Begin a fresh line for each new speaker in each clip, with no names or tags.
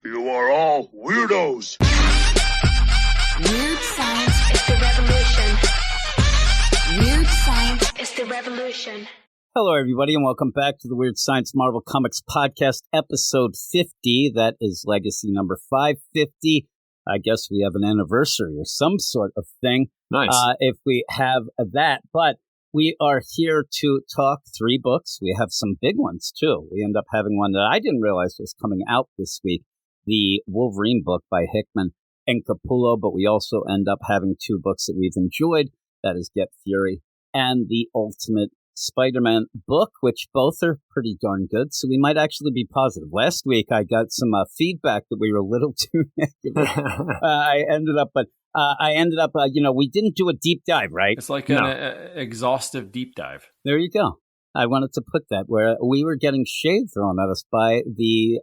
You are all weirdos.
Weird science is the revolution. Weird science is the revolution.
Hello, everybody, and welcome back to the Weird Science Marvel Comics Podcast, episode 50. That is legacy number 550. I guess we have an anniversary or some sort of thing.
Nice.
If we have that. But we are here to talk 3 books. We have some big ones, too. We end up having one that I didn't realize was coming out this week, the Wolverine book by Hickman and Capullo. But we also end up having 2 books that we've enjoyed. That is Get Fury and the Ultimate Spider-Man book, which both are pretty darn good, so we might actually be positive. Last week, I got some feedback that we were a little too negative. I ended up, we didn't do a deep dive, right?
It's like an exhaustive deep dive.
There you go. I wanted to put that where we were getting shade thrown at us by the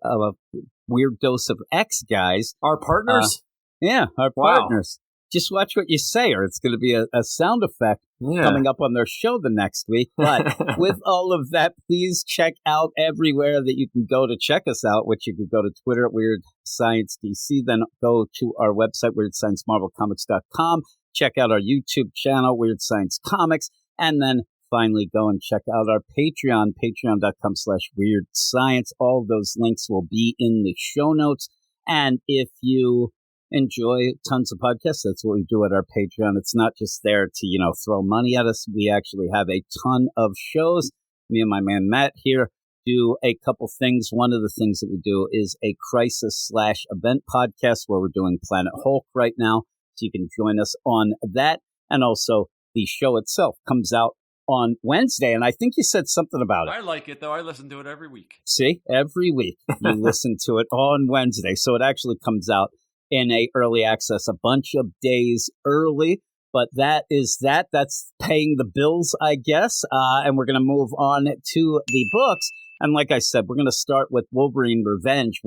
Weird Dose of X guys.
Our partners?
Our partners. Just watch what you say, or it's going to be a sound effect coming up on their show the next week. But with all of that, please check out everywhere that you can go to check us out, which you could go to Twitter at Weird Science DC, then go to our website, WeirdScienceMarvelComics.com, check out our YouTube channel, Weird Science Comics, and then finally go and check out our Patreon, patreon.com/Weird Science. All those links will be in the show notes. And if you enjoy tons of podcasts, that's what we do at our Patreon. It's not just there to, throw money at us. We actually have a ton of shows. Me and my man Matt here do a couple things. One of the things that we do is a crisis/event podcast where we're doing Planet Hulk right now. So you can join us on that. And also the show itself comes out on Wednesday. And I think you said something about it.
I like it, though. I listen to it every week.
See, every week you listen to it on Wednesday. So it actually comes out in a early access a bunch of days early, but that's paying the bills, I guess. And we're going to move on to the books. And like I said, we're going to start with Wolverine Revenge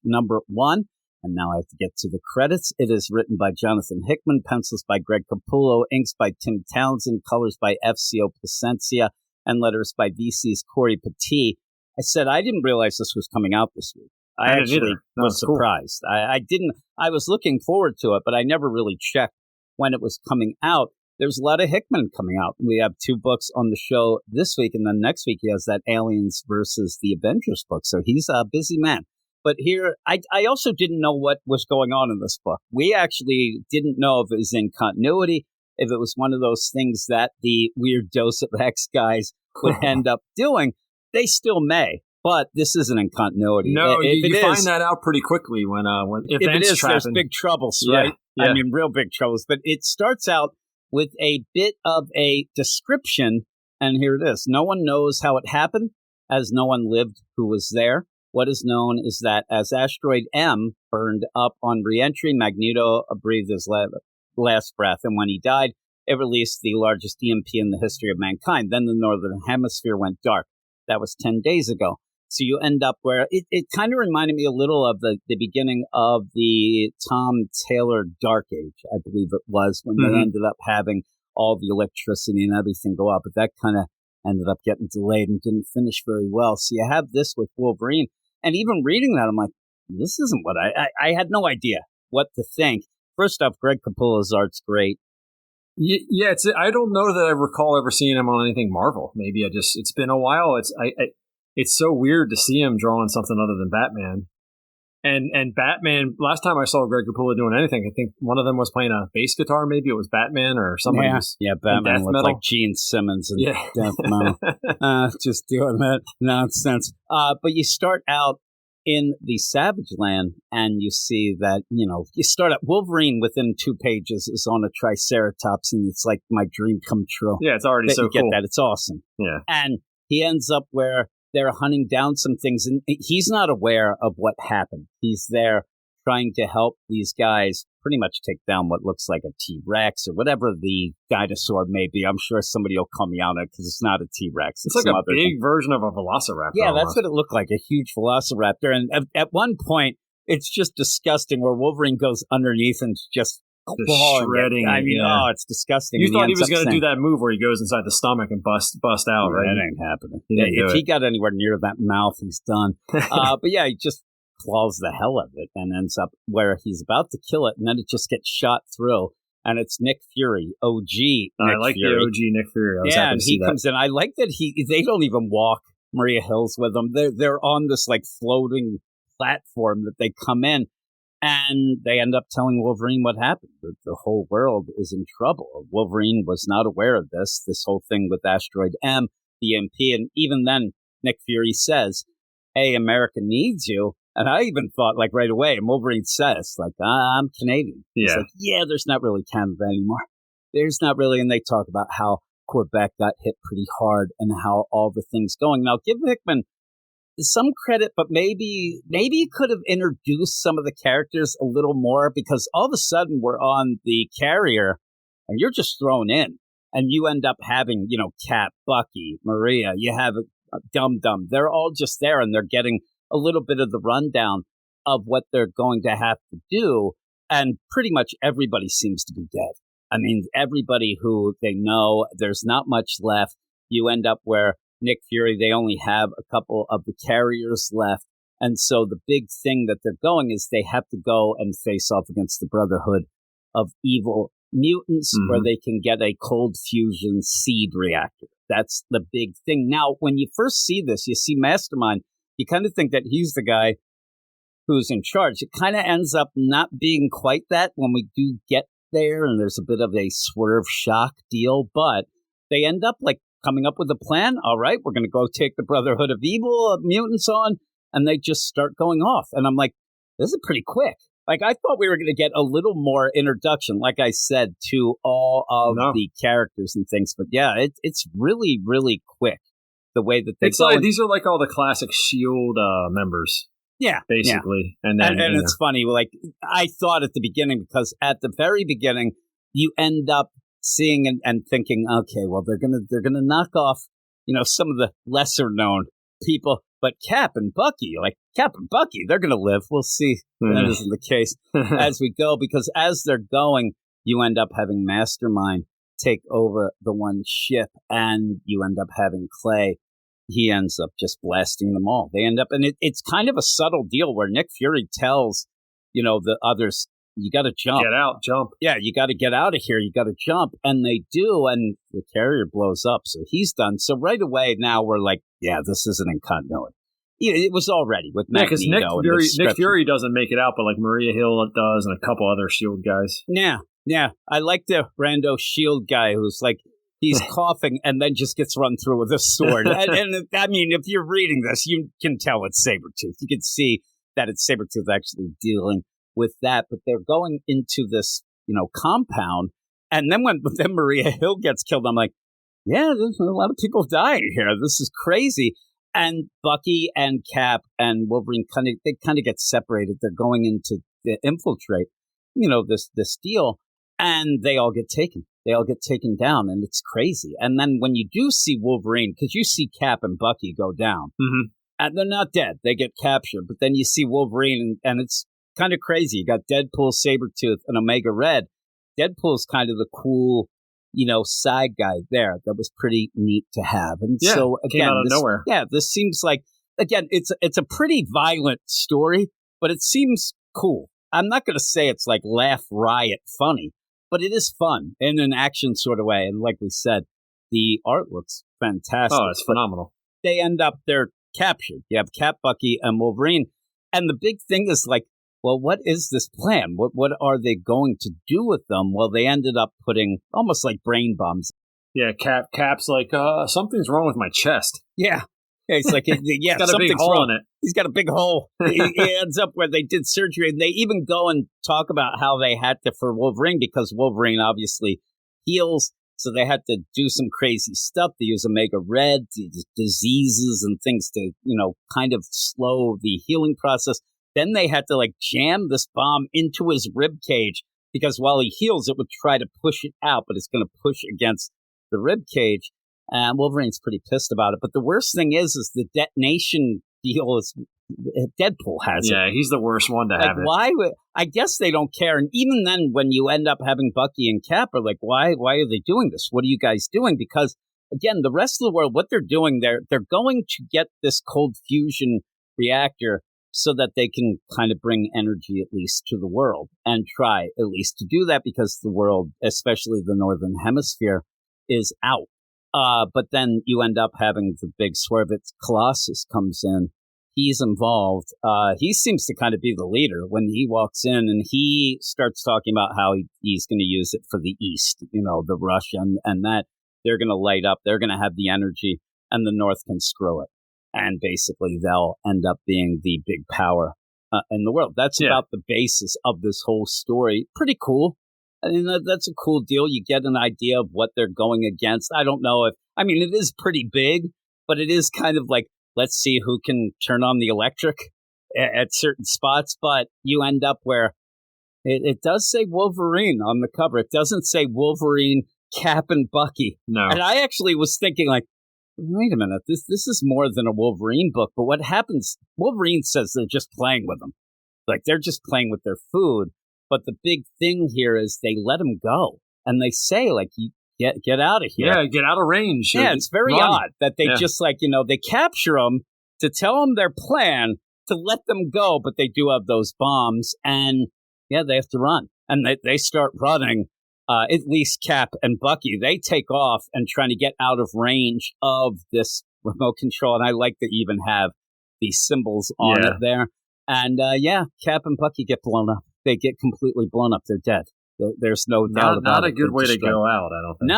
number 1. And now I have to get to the credits. It is written by Jonathan Hickman, pencils by Greg Capullo, inks by Tim Townsend, colors by F.C.O. Placencia, and letters by DC's Corey Petit. I said I didn't realize this was coming out this week. I actually was surprised. Cool. I was looking forward to it, but I never really checked when it was coming out. There's a lot of Hickman coming out. We have 2 books on the show this week, and then next week he has that Aliens versus the Avengers book. So he's a busy man. But here, I also didn't know what was going on in this book. We actually didn't know if it was in continuity, if it was one of those things that the Weird Dose of X guys would end up doing. They still may. But this isn't in continuity.
No, you find that out pretty quickly when
if it is, there's big troubles, right? Yeah. I mean, real big troubles. But it starts out with a bit of a description, and here it is. No one knows how it happened, as no one lived who was there. What is known is that as Asteroid M burned up on re-entry, Magneto breathed his last breath, and when he died, it released the largest EMP in the history of mankind. Then the Northern Hemisphere went dark. That was 10 days ago. So you end up where it kind of reminded me a little of the beginning of the Tom Taylor Dark Age, I believe it was, when they ended up having all the electricity and everything go up. But that kind of ended up getting delayed and didn't finish very well. So you have this with Wolverine. And even reading that, I'm like, this isn't what I had no idea what to think. First off, Greg Capullo's art's great.
Yeah, I don't know that I recall ever seeing him on anything Marvel. Maybe it's been a while. It's so weird to see him drawing something other than Batman. And Batman, last time I saw Greg Capullo doing anything, I think one of them was playing a bass guitar, maybe it was Batman or somebody.
Yeah, Batman looked like Gene Simmons in Death Metal. Just doing that nonsense. But you start out in the Savage Land and you see that, you start at Wolverine within 2 pages is on a Triceratops, and it's like my dream come true.
Yeah, it's already so cool.
You get that. It's awesome.
Yeah.
And he ends up where they're hunting down some things, and he's not aware of what happened. He's there trying to help these guys pretty much take down what looks like a T-Rex or whatever the dinosaur may be. I'm sure somebody will call me out on it because it's not a T-Rex.
It's like a big version of a velociraptor.
Yeah,
almost.
That's what it looked like, a huge velociraptor. And at one point, it's just disgusting where Wolverine goes underneath and just
shredding.
I mean, it's disgusting.
You thought he was going to do that move where he goes inside the stomach and bust out, right?
That ain't happening. If he got anywhere near that mouth, he's done. But yeah, he just claws the hell out of it and ends up where he's about to kill it, and then it just gets shot through. And it's Nick Fury, OG Nick
I like
Fury.
the OG Nick Fury. I was
yeah,
happy
and
to see
he
that.
comes in. I like that they don't even walk Maria Hills with them. They're on this like floating platform that they come in, and they end up telling Wolverine what happened. That the whole world is in trouble. Wolverine was not aware of this whole thing with Asteroid M, the MP, and even then Nick Fury says, "Hey, America needs you." And I even thought, like, right away, and Wolverine says, like, I'm Canadian. He's like, yeah, there's not really Canada anymore. There's not really. And they talk about how Quebec got hit pretty hard and how all the things going. Now, give Hickman some credit, but maybe you could have introduced some of the characters a little more, because all of a sudden we're on the carrier and you're just thrown in. And you end up having, Cap, Bucky, Maria, you have Dum Dum. They're all just there, and they're getting a little bit of the rundown of what they're going to have to do. And pretty much everybody seems to be dead. I mean, everybody who they know, there's not much left. You end up where Nick Fury, they only have a couple of the carriers left. And so the big thing that they're going is they have to go and face off against the Brotherhood of Evil Mutants, where they can get a cold fusion seed reactor. That's the big thing. Now, when you first see this, you see Mastermind, you kind of think that he's the guy who's in charge. It kind of ends up not being quite that when we do get there, and there's a bit of a swerve shock deal, but they end up like coming up with a plan. All right, we're going to go take the Brotherhood of Evil Mutants on, and they just start going off. And I'm like, this is pretty quick. Like, I thought we were going to get a little more introduction, like I said, to all of the characters and things. But yeah, it's really, really quick, the way that they go.
Like, these are like all the classic S.H.I.E.L.D. members.
Yeah.
Basically.
Yeah. And it's funny, like, I thought at the beginning, because at the very beginning, you end up seeing and thinking, okay, well, they're gonna knock off, some of the lesser known people. But Cap and Bucky, they're going to live. We'll see. That isn't the case as we go, because as they're going, you end up having Mastermind take over the one ship, and you end up having Clay. He ends up just blasting them all. They end up, and it's kind of a subtle deal where Nick Fury tells, the others, you got to jump.
Get out, jump.
Yeah, you got to get out of here. You got to jump. And they do, and the carrier blows up. So he's done. So right away, now we're like, yeah, this isn't in continuity. It was already with Magneto.
Because Nick Fury doesn't make it out, but like Maria Hill does, and a couple other S.H.I.E.L.D. guys.
Yeah. I like the rando S.H.I.E.L.D. guy who's like, he's coughing and then just gets run through with a sword. and I mean, if you're reading this, you can tell it's Sabretooth. You can see that it's Sabretooth actually dealing with that. But they're going into this, compound. And then when Maria Hill gets killed, I'm like, yeah, there's a lot of people dying here. This is crazy. And Bucky and Cap and Wolverine kind of get separated. They're going into the infiltrate, this deal, and they all get taken. They all get taken down, and it's crazy. And then when you do see Wolverine, because you see Cap and Bucky go down, and they're not dead. They get captured. But then you see Wolverine, and it's kind of crazy. You got Deadpool, Sabretooth, and Omega Red. Deadpool's kind of the cool, side guy there. That was pretty neat to have. And so again,
came out of nowhere.
Yeah, this seems like, again, it's a pretty violent story, but it seems cool. I'm not going to say it's like laugh riot funny, but it is fun in an action sort of way. And like we said, the art looks fantastic.
Oh, it's phenomenal.
They end up, they're captured. You have Cap, Bucky, and Wolverine. And the big thing is like, well, what is this plan? What are they going to do with them? Well, they ended up putting almost like brain bombs.
Yeah, Cap's like, something's wrong with my chest.
Yeah. It's like,
he's got a big hole in it.
He's got a big hole. He ends up where they did surgery. And they even go and talk about how they had to, for Wolverine, because Wolverine obviously heals. So they had to do some crazy stuff. They use Omega Red, diseases and things to, kind of slow the healing process. Then they had to like jam this bomb into his rib cage, because while he heals, it would try to push it out, but it's going to push against the rib cage. And Wolverine's pretty pissed about it. But the worst thing is the detonation deal is Deadpool has it.
Yeah, he's the worst one to have it.
Why? I guess they don't care. And even then, when you end up having Bucky and Cap are like, why are they doing this? What are you guys doing? Because again, the rest of the world, what they're doing, they're going to get this cold fusion reactor so that they can kind of bring energy at least to the world and try at least to do that because the world, especially the Northern Hemisphere, is out. But then you end up having the big swerve. It's Colossus comes in. He's involved. He seems to kind of be the leader when he walks in, and he starts talking about how he's going to use it for the East, the Russian, and that they're going to light up. They're going to have the energy, and the North can screw it. And basically, they'll end up being the big power in the world. That's about the basis of this whole story. Pretty cool. I mean, that's a cool deal. You get an idea of what they're going against. I don't know it is pretty big, but it is kind of like, let's see who can turn on the electric at certain spots. But you end up where it does say Wolverine on the cover. It doesn't say Wolverine, Cap, and Bucky.
No.
And I actually was thinking, like, wait a minute, this is more than a Wolverine book. But what happens, Wolverine says they're just playing with them. Like, they're just playing with their food. But the big thing here is they let him go. And they say, like, you get out of here.
Yeah, get out of range.
Yeah, it's very odd that they just, like, they capture them to tell them their plan to let them go. But they do have those bombs. And, they have to run. And they start running. At least Cap and Bucky, they take off and trying to get out of range of this remote control. And I like to even have these symbols on it there. And, Cap and Bucky get blown up. They get completely blown up. They're dead. There's no doubt about it.
Not a good way to go out, I don't think.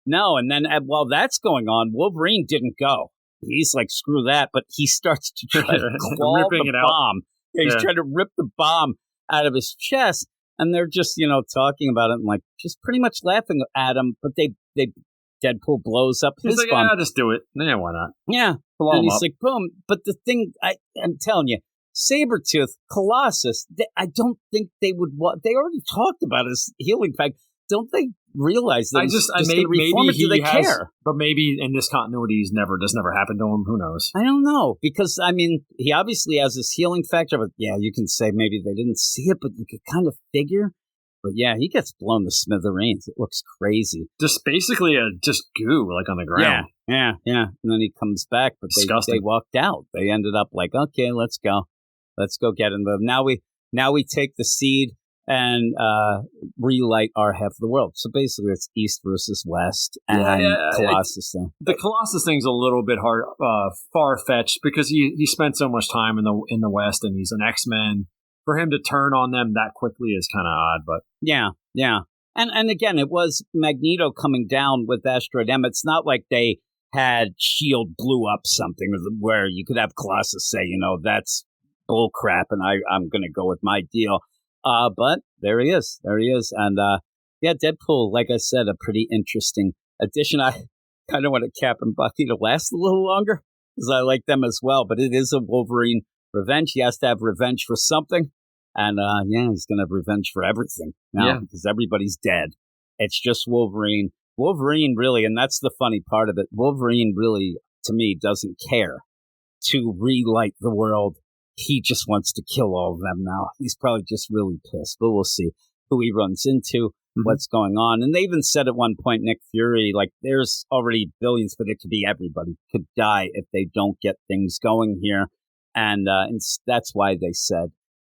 No. And then while that's going on, Wolverine didn't go. He's like, screw that. But he starts to try to claw the bomb. He's trying to rip the bomb out of his chest. And they're just, talking about it and like just pretty much laughing at him. But they Deadpool blows up his bomb.
Yeah, just do it. Yeah, why not?
Yeah. And he's like, boom. But the thing, I'm telling you, Sabretooth, Colossus, I don't think they would want. They already talked about his healing pack. Don't they realize that do they care?
But maybe in this continuity, this never happened to him. Who knows?
I don't know. Because, he obviously has this healing factor. But, you can say maybe they didn't see it, but you could kind of figure. But, he gets blown to smithereens. It looks crazy.
Just basically just goo, like on the ground.
Yeah. And then he comes back, but they walked out. They ended up like, okay, let's go. Let's go get him. Now we take the seed and relight our half of the world. So basically, it's East versus West, and Colossus there.
The Colossus thing's a little bit far fetched because he spent so much time in the West, and he's an X-Men. For him to turn on them that quickly is kind of odd, but
yeah. And again, it was Magneto coming down with Asteroid M. It's not like they had S.H.I.E.L.D. blew up something where you could have Colossus say, that's bull crap, and I'm going to go with my deal. But there he is. And, Deadpool, like I said, a pretty interesting addition. I kind of want Cap and Bucky to last a little longer because I like them as well. But it is a Wolverine revenge. He has to have revenge for something. And, he's going to have revenge for everything now because everybody's dead. It's just Wolverine. Wolverine really, and that's the funny part of it, Wolverine really, to me, doesn't care to relight the world. He just wants to kill all of them now. He's probably just really pissed, but we'll see who he runs into, what's going on. And they even said at one point, Nick Fury, like, there's already billions, but it could be everybody could die if they don't get things going here. And that's why they said,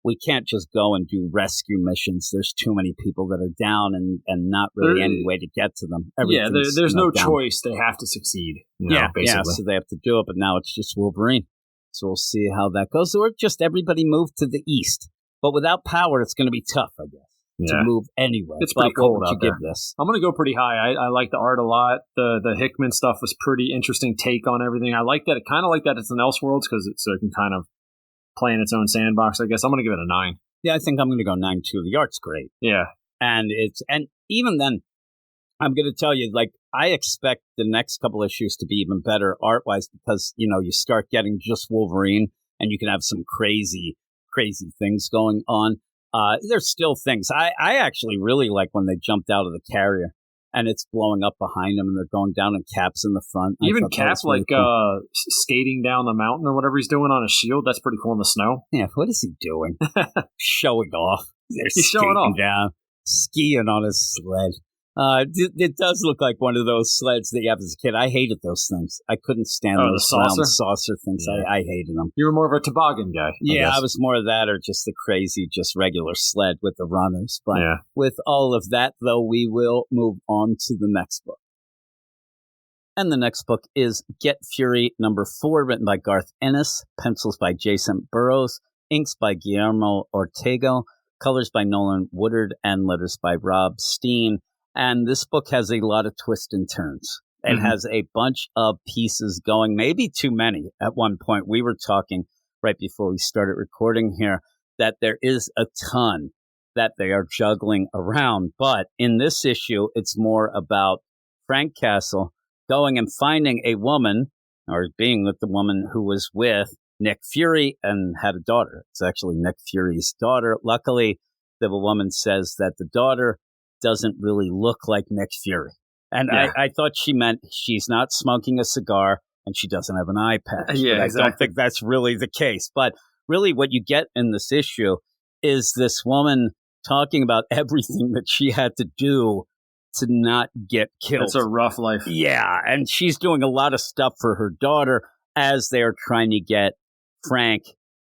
we can't just go and do rescue missions. There's too many people that are down and not really any way to get to them.
There's no choice. They have to succeed. Basically.
Yeah, so they have to do it, but now it's just Wolverine. So we'll see how that goes. Or just everybody move to the east. But without power, it's going to be tough, I guess, to move anywhere.
It's pretty cold out there.
Give this?
I'm going to go pretty high. I like the art a lot. The Hickman stuff was pretty interesting take on everything. I like that. Kind of like that it's an Elseworlds because it can kind of play in its own sandbox, I guess. I'm going to give it a 9.
Yeah, I think I'm going to go 9 too. The art's great.
Yeah.
And even then, I'm going to tell you, like, I expect the next couple issues to be even better art-wise because, you start getting just Wolverine and you can have some crazy, crazy things going on. There's still things. I actually really like when they jumped out of the carrier and it's blowing up behind them and they're going down and Cap's in the front.
Even Cap, really cool. Skating down the mountain or whatever he's doing on a shield. That's pretty cool in the snow.
Yeah, what is he doing? Showing off.
He's showing off.
Down, skiing on his sled. It does look like one of those sleds that you have as a kid. I hated those things. I couldn't stand those
the
round saucer things. Yeah. I hated them.
You were more of a toboggan guy.
I was more of that, or just the crazy, just regular sled with the runners. But with all of that, though, we will move on to the next book. And the next book is Get Fury #4, written by Garth Ennis, pencils by Jason Burrows, inks by Guillermo Ortega, colors by Nolan Woodard, and letters by Rob Steen. And this book has a lot of twists and turns. It has a bunch of pieces going, maybe too many at one point. We were talking right before we started recording here that there is a ton that they are juggling around. But in this issue, it's more about Frank Castle going and finding a woman, or being with the woman who was with Nick Fury and had a daughter. It's actually Nick Fury's daughter. Luckily, the woman says that the daughter doesn't really look like Nick Fury. And I thought she meant she's not smoking a cigar and she doesn't have an eye patch. I don't think that's really the case. But really what you get in this issue is this woman talking about everything that she had to do to not get killed.
It's a rough life.
Yeah, and she's doing a lot of stuff for her daughter as they're trying to get Frank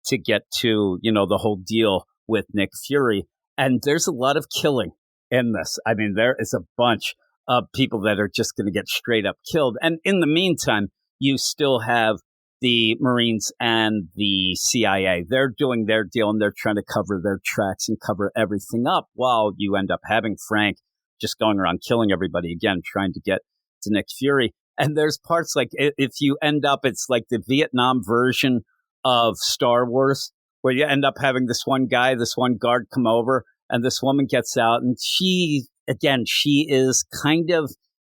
to get to, the whole deal with Nick Fury. And there's a lot of killing in this. I mean, there is a bunch of people that are just going to get straight up killed. And in the meantime, you still have the Marines and the CIA. They're doing their deal and they're trying to cover their tracks and cover everything up while you end up having Frank just going around killing everybody again, trying to get to Nick Fury. And there's parts like if you end up, it's like the Vietnam version of Star Wars, where you end up having this one guard come over, and this woman gets out, and she is kind of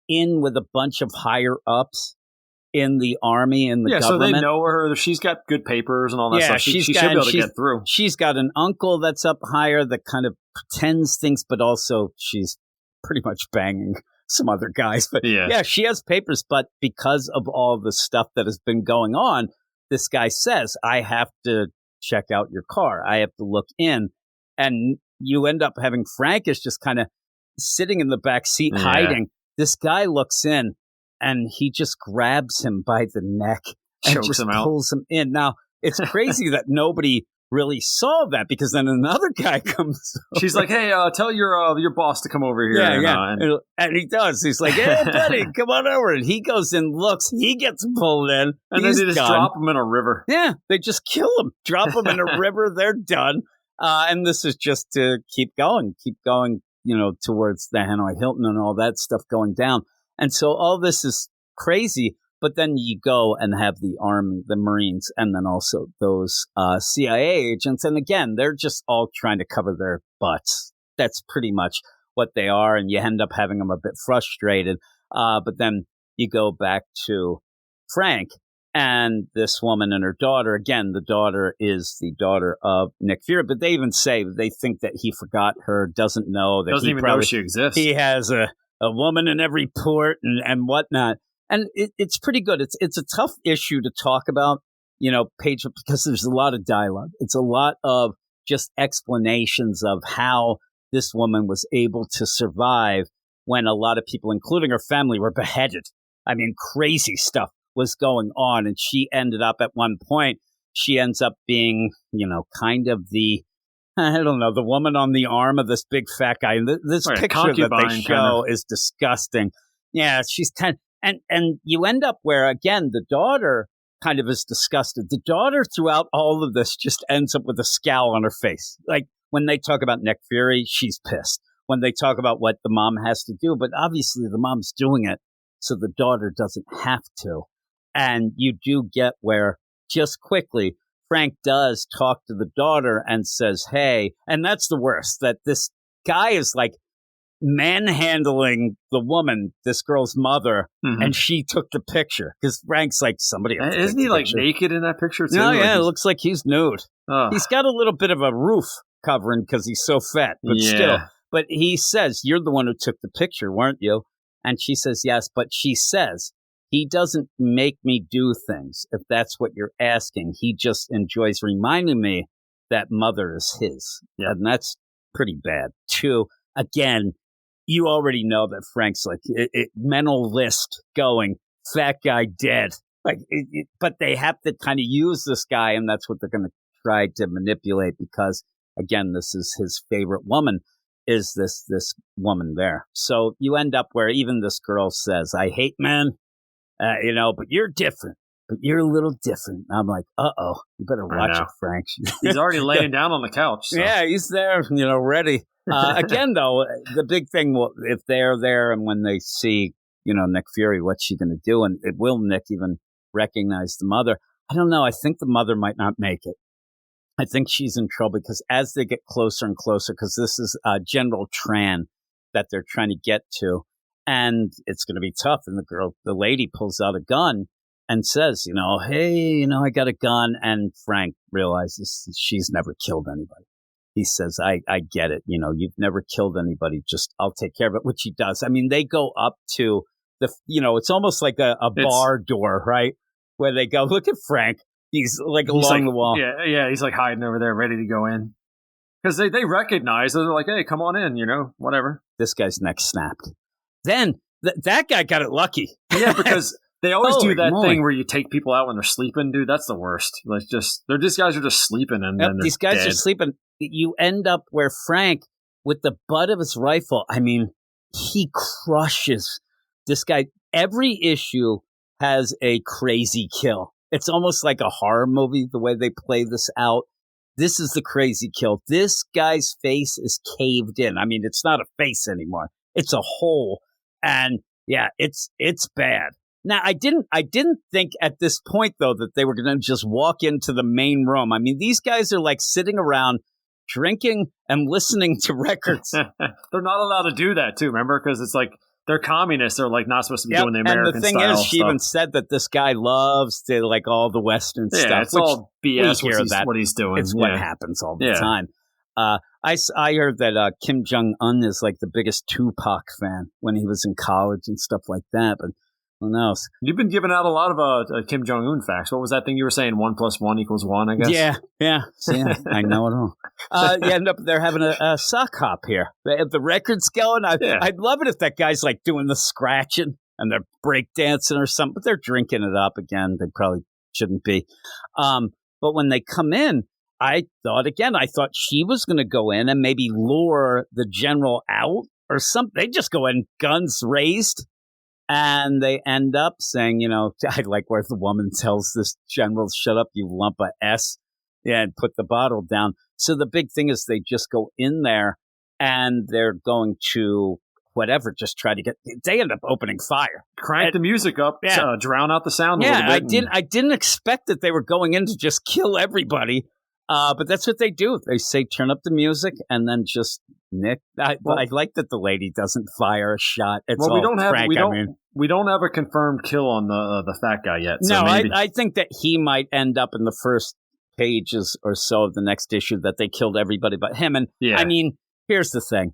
in with a bunch of higher ups in the army and the government.
So they know her. She's got good papers and all that stuff. She should be able to get through.
She's got an uncle that's up higher that kind of pretends things, but also she's pretty much banging some other guys. But she has papers, but because of all the stuff that has been going on, this guy says, I have to check out your car. I have to look in. And you end up having Frank is just kind of sitting in the back seat hiding. This guy looks in and he just grabs him by the neck and
chokes
just
him out.
Pulls him in. Now, it's crazy that nobody really saw that, because then another guy comes over.
She's like, hey, tell your boss to come over here.
And he does. He's like, hey, buddy, come on over. And he goes in, looks, he gets pulled in.
And then they just drop him in a river.
Yeah, they just kill him, drop him in a river. They're done. And this is just to keep going, towards the Hanoi Hilton and all that stuff going down. And so all this is crazy. But then you go and have the Army, the Marines, and then also those CIA agents. And again, they're just all trying to cover their butts. That's pretty much what they are. And you end up having them a bit frustrated. But then you go back to Frank and this woman and her daughter. Again, the daughter is the daughter of Nick Fury. But they even say they think that he forgot her, doesn't know that
doesn't even know she exists.
He has a woman in every port and whatnot. And it's pretty good. It's a tough issue to talk about, page, because there's a lot of dialogue. It's a lot of just explanations of how this woman was able to survive when a lot of people, including her family, were beheaded. I mean, crazy stuff was going on. And she ended up at one point, she ends up being, kind of the woman on the arm of this big fat guy. And this picture that they show is disgusting. Yeah, she's kind of. And you end up where, again, the daughter kind of is disgusted. The daughter throughout all of this just ends up with a scowl on her face. Like when they talk about Nick Fury, she's pissed. When they talk about what the mom has to do, but obviously the mom's doing it so the daughter doesn't have to. And you do get where just quickly Frank does talk to the daughter and says, hey, and that's the worst, that this guy is like manhandling the woman, this girl's mother, and she took the picture because Frank's like, somebody else.
Isn't he like naked in that picture too?
No, yeah, it looks like he's nude. He's got a little bit of a roof covering because he's so fat, but still. But he says, you're the one who took the picture, weren't you? And she says, yes, but she says, he doesn't make me do things, if that's what you're asking. He just enjoys reminding me that mother is his. Yeah. And that's pretty bad, too. Again, you already know that Frank's like mental list going, fat guy dead. But they have to kind of use this guy, and that's what they're going to try to manipulate because, again, this is his favorite woman, is this woman there. So you end up where even this girl says, I hate men, but you're different. But you're a little different. I'm like, uh-oh, you better watch it, Frank.
He's already laying down on the couch. So.
Yeah, he's there, ready. Again, though, the big thing, if they're there and when they see, Nick Fury, what's she going to do? And will Nick even recognize the mother? I don't know. I think the mother might not make it. I think she's in trouble because as they get closer and closer, because this is General Tran that they're trying to get to, and it's going to be tough. And the lady pulls out a gun and says, hey, I got a gun. And Frank realizes she's never killed anybody. He says, I get it. You've never killed anybody. Just I'll take care of it, which he does. I mean, they go up to it's almost like a bar door, right? Where they go, look at Frank. He's along the wall.
Yeah. He's like hiding over there, ready to go in. Because they recognize, they're like, hey, come on in, whatever.
This guy's neck snapped. Then that guy got it lucky.
Yeah, because they always do that thing where you take people out when they're sleeping, dude. That's the worst. Like, these guys are just sleeping, and then
these guys are sleeping. You end up where Frank, with the butt of his rifle, I mean, he crushes this guy. Every issue has a crazy kill. It's almost like a horror movie, the way they play this out. This is the crazy kill. This guy's face is caved in. I mean, it's not a face anymore. It's a hole. And yeah, it's bad. Now, I didn't think at this point, though, that they were going to just walk into the main room. I mean, these guys are like sitting around drinking and listening to records.
They're not allowed to do that, too, remember? Because it's like they're communists. They're like not supposed to be doing the American
and the thing
style
is, she
stuff.
even said that this guy loves to like all the Western stuff.
Yeah, it's all BS what he's doing.
It's what happens all the time. I heard that Kim Jong-un is like the biggest Tupac fan when he was in college and stuff like that, but who knows?
You've been giving out a lot of Kim Jong-un facts. What was that thing you were saying? 1 + 1 = 1, I guess?
Yeah. So, I know it all. You end up there having a sock hop here. They have the records going. I'd love it if that guy's like doing the scratching and they're break dancing or something, but they're drinking it up again. They probably shouldn't be. But when they come in, I thought she was going to go in and maybe lure the general out or something. They just go in, guns raised. And they end up saying, I like where the woman tells this general, shut up, you lump of S, and put the bottle down. So the big thing is they just go in there and they're going to just try to they end up opening fire.
Crank the music up, drown out the sound a little bit.
I didn't expect that they were going in to just kill everybody. But that's what they do. They say, turn up the music, and then just Nick. I like that the lady doesn't fire a shot. It's
we don't have a confirmed kill on the fat guy yet. So
I think that he might end up in the first pages or so of the next issue that they killed everybody but him. And I mean, here's the thing.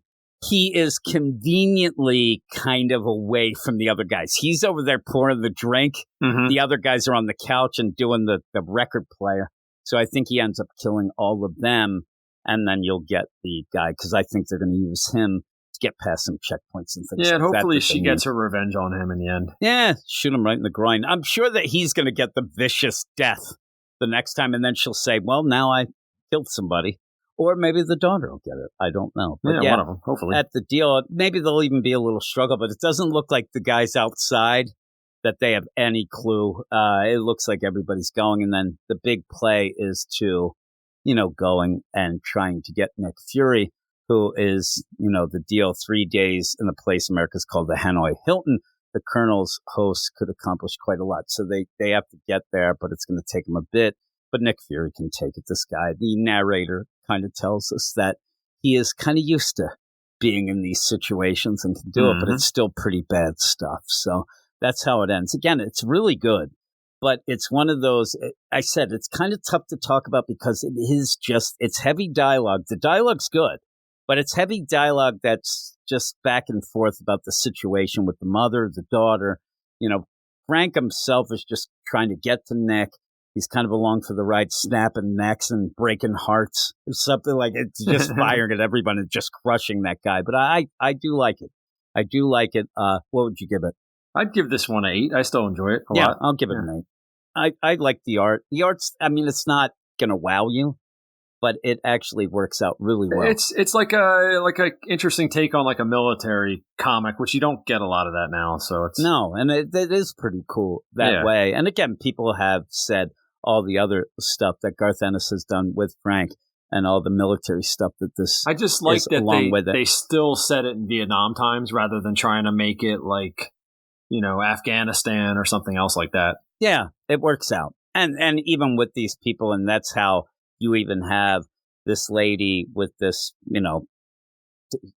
He is conveniently kind of away from the other guys. He's over there pouring the drink. Mm-hmm. The other guys are on the couch and doing the record player. So I think he ends up killing all of them, and then you'll get the guy, because I think they're going to use him to get past some checkpoints and things like that.
Yeah, and hopefully she gets her revenge on him in the end.
Yeah, shoot him right in the groin. I'm sure that he's going to get the vicious death the next time, and then she'll say, well, now I killed somebody. Or maybe the daughter will get it. I don't know. But
one of them, hopefully.
At the deal, maybe there'll even be a little struggle, but it doesn't look like the guys outside that they have any clue. It looks like everybody's going, and then the big play is to, going and trying to get Nick Fury, who is, the deal 3 days in a place America's called the Hanoi Hilton. The Colonel's host could accomplish quite a lot, so they have to get there, but it's going to take them a bit. But Nick Fury can take it. This guy, the narrator, kind of tells us that he is kind of used to being in these situations and can do it, but it's still pretty bad stuff. So that's how it ends. Again, it's really good, but it's one of those, I said, it's kind of tough to talk about because it is it's heavy dialogue. The dialogue's good, but it's heavy dialogue that's just back and forth about the situation with the mother, the daughter. Frank himself is just trying to get to Nick. He's kind of along for the ride, snapping necks and breaking hearts or something like it's just firing at everyone and just crushing that guy. But I do like it. I do like it. What would you give it?
I'd give this one an 8. I still enjoy it a lot.
I'll give it an 8. I like the art. The art's, I mean, it's not going to wow you, but it actually works out really well.
It's like a interesting take on like a military comic, which you don't get a lot of that now. So it's
no, and it is pretty cool that way. And again, people have said all the other stuff that Garth Ennis has done with Frank and all the military stuff that this.
I just like that
they
still set it in Vietnam times rather than trying to make it like, you know, Afghanistan or something else like that.
Yeah, it works out. And even with these people, and that's how you even have this lady with this, you know,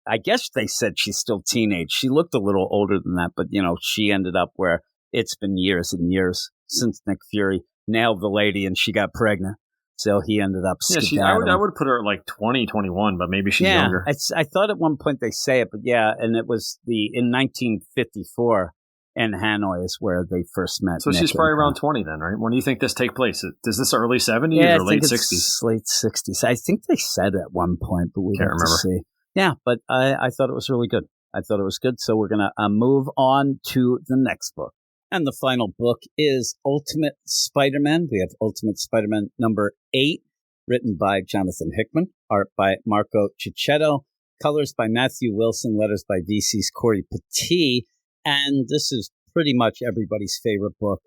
I guess they said she's still teenage. She looked a little older than that, but, you know, she ended up where it's been years and years since Nick Fury nailed the lady and she got pregnant. So he ended up
I would put her at like 20, 21, but maybe she's younger.
I thought at one point they say it, but and it was in 1954 in Hanoi is where they first met.
So
Nick
she's probably around 20 then, right? When do you think this take place? Is this early 70s or late 60s?
Late 60s. I think they said at one point, but we can't remember. See. Yeah, but I thought it was really good. I thought it was good. So we're going to move on to the next book. And the final book is Ultimate Spider-Man. We have Ultimate Spider-Man number 8, written by Jonathan Hickman, art by Marco Cicchetto, colors by Matthew Wilson, letters by VC's Corey Petit. And this is pretty much everybody's favorite book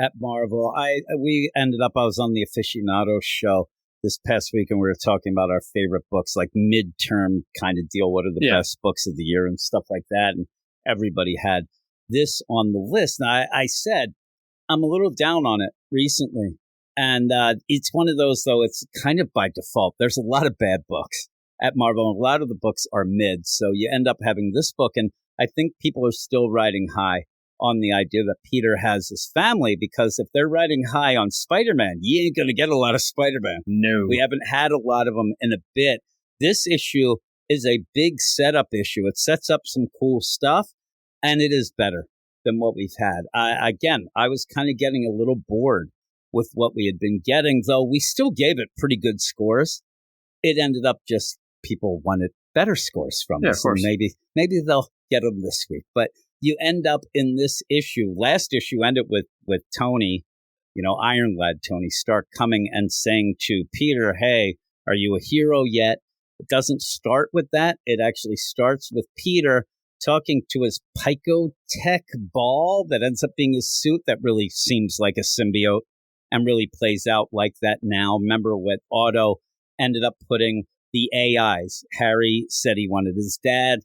at Marvel. I was on the Aficionado show this past week, and we were talking about our favorite books, like midterm kind of deal. What are the best books of the year and stuff like that? And everybody had this on the list. And I said, I'm a little down on it recently. And it's one of those, though, it's kind of by default. There's a lot of bad books at Marvel, and a lot of the books are mid. So you end up having this book. And I think people are still riding high on the idea that Peter has his family, because if they're riding high on Spider-Man, you ain't going to get a lot of Spider-Man.
No.
We haven't had a lot of them in a bit. This issue is a big setup issue. It sets up some cool stuff, and it is better than what we've had. I was kind of getting a little bored with what we had been getting, though we still gave it pretty good scores. It ended up just people wanted better scores from us. Of course. And maybe they'll get them this week. But you end up in this issue. Last issue ended with Tony, Iron Lad Tony Stark coming and saying to Peter, hey, are you a hero yet? It doesn't start with that. It actually starts with Peter talking to his Picotech ball that ends up being his suit that really seems like a symbiote and really plays out like that now. Remember what Otto ended up putting the AIs. Harry said he wanted his dad.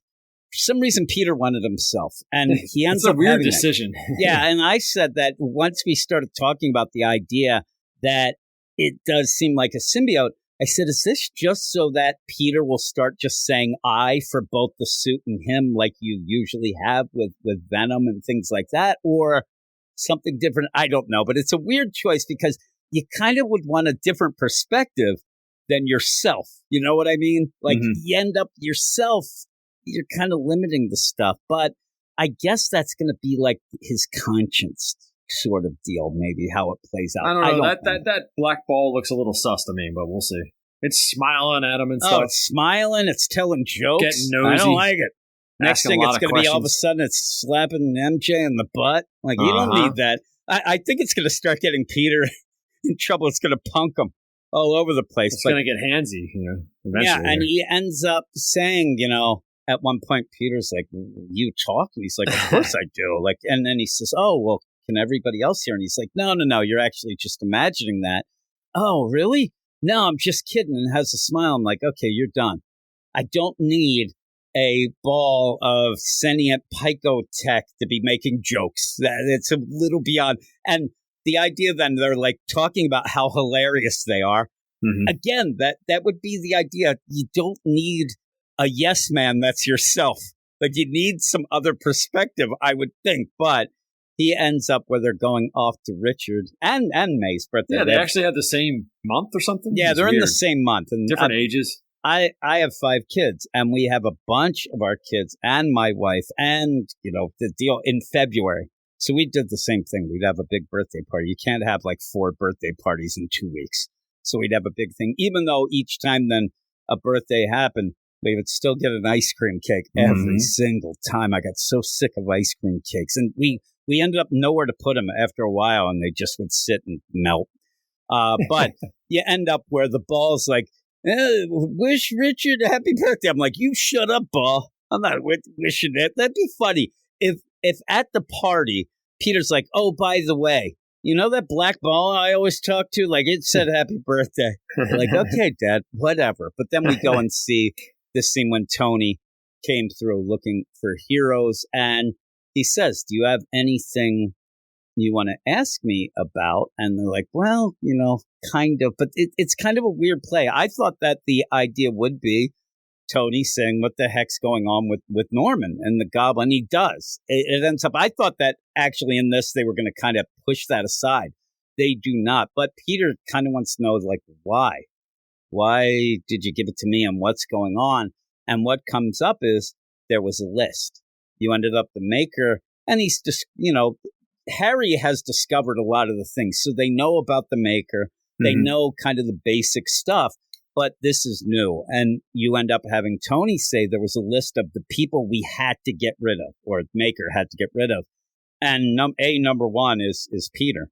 For some reason, Peter wanted himself, and he ends up having
a weird decision.
Yeah, and I said that once we started talking about the idea that it does seem like a symbiote, I said, is this just so that Peter will start just saying I for both the suit and him like you usually have with Venom and things like that, or something different? I don't know, but it's a weird choice because you kind of would want a different perspective than yourself. You know what I mean? Like you end up yourself, you're kind of limiting the stuff, but I guess that's going to be like his conscience sort of deal, maybe how it plays out.
I don't know. That black ball looks a little sus to me, but we'll see. It's smiling at him and stuff.
Oh, it's smiling. It's telling jokes.
Getting nosy.
I don't like it. Next thing it's going to be all of a
questions.
sudden it's slapping MJ in the butt. Like, you don't need that. I think it's going to start getting Peter in trouble. It's going to punk him all over the place.
It's going to get handsy, eventually.
Yeah, and he ends up saying, at one point, Peter's like, you talk? And he's like, of course I do. Like, and then he says, oh, well, can everybody else hear? And he's like, no, you're actually just imagining that. Oh, really? No, I'm just kidding. And has a smile. I'm like, okay, you're done. I don't need a ball of sentient Picotech to be making jokes. It's a little beyond. And the idea then they're like talking about how hilarious they are. Mm-hmm. Again, that would be the idea. You don't need a yes man that's yourself. Like you need some other perspective, I would think. But he ends up where they're going off to Richard and May's birthday.
Yeah, they actually have the same month or something?
Yeah, they're in the same month. And
different ages.
I have 5 kids, and we have a bunch of our kids and my wife and, the deal in February. So we did the same thing. We'd have a big birthday party. You can't have like 4 birthday parties in 2 weeks. So we'd have a big thing, even though each time then a birthday happened, we would still get an ice cream cake every single time. I got so sick of ice cream cakes. And we ended up nowhere to put them after a while, and they just would sit and melt. But you end up where the ball's like, wish Richard a happy birthday. I'm like, you shut up, ball. I'm not wishing it. That'd be funny. If at the party, Peter's like, oh, by the way, you know that black ball I always talk to? Like, it said happy birthday. Like, okay, Dad, whatever. But then we go and see this scene when Tony came through looking for heroes. And he says, do you have anything you want to ask me about? And they're like, well, kind of. But it's kind of a weird play. I thought that the idea would be Tony saying, what the heck's going on with Norman and the Goblin? He does. It ends up, I thought that actually in this, they were going to kind of push that aside. They do not. But Peter kind of wants to know, like, why? Why did you give it to me and what's going on? And what comes up is there was a list. You ended up the Maker, and he's just, Harry has discovered a lot of the things. So they know about the Maker. They know kind of the basic stuff. But this is new. And you end up having Tony say there was a list of the people we had to get rid of, or Maker had to get rid of. And number one is Peter.